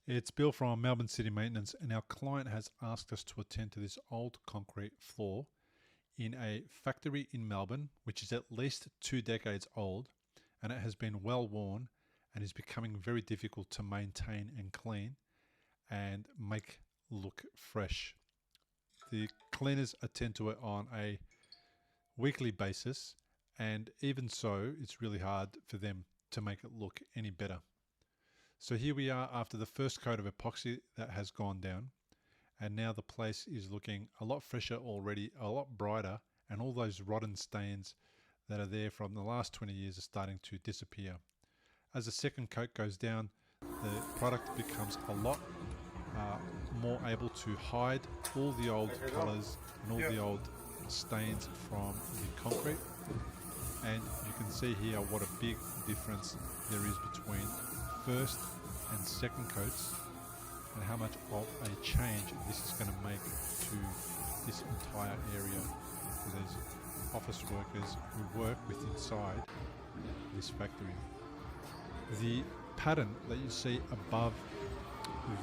It's Bill from Melbourne City Maintenance, and our client has asked us to attend to this old concrete floor in a factory in Melbourne, which is at least 2 decades old, and it has been well worn and is becoming very difficult to maintain and clean and make look fresh. The cleaners attend to it on a weekly basis, and even so, it's really hard for them to make it look any better. So here we are after the first coat of epoxy that has gone down, and now the place is looking a lot fresher already, a lot brighter, and all those rotten stains that are there from the last 20 years are starting to disappear. As the second coat goes down, the product becomes a lot more able to hide all the old colours and all the old stains from the concrete. And you can see here what a big difference there is between first and second coats, and how much of a change this is going to make to this entire area for these office workers who work with inside this factory. The pattern that you see above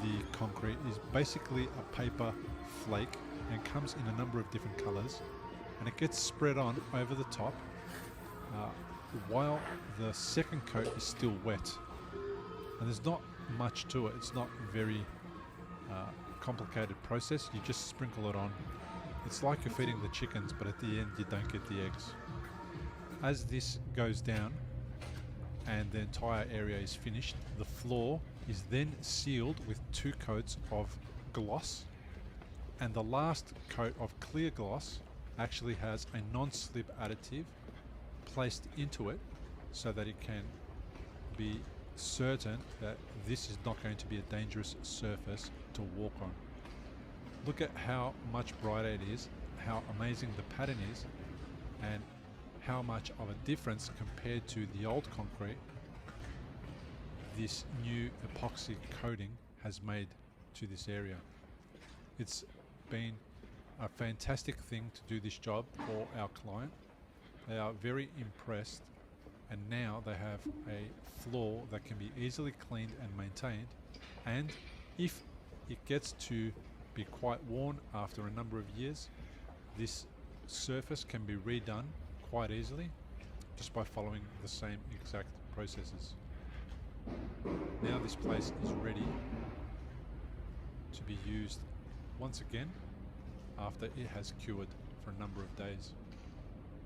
the concrete is basically a paper flake and comes in a number of different colors, and it gets spread on over the top while the second coat is still wet. And there's not much to it. It's not a very complicated process. You just sprinkle it on. It's like you're feeding the chickens, but at the end you don't get the eggs. As this goes down and the entire area is finished, the floor is then sealed with 2 coats of gloss, and the last coat of clear gloss actually has a non-slip additive placed into it so that it can be certain that this is not going to be a dangerous surface to walk on. Look at how much brighter it is, how amazing the pattern is, and how much of a difference compared to the old concrete this new epoxy coating has made to this area. It's been a fantastic thing to do this job for our client. They are very impressed, and now they have a floor that can be easily cleaned and maintained, and if it gets to be quite worn after a number of years, this surface can be redone quite easily just by following the same exact processes. Now this place is ready to be used once again after it has cured for a number of days.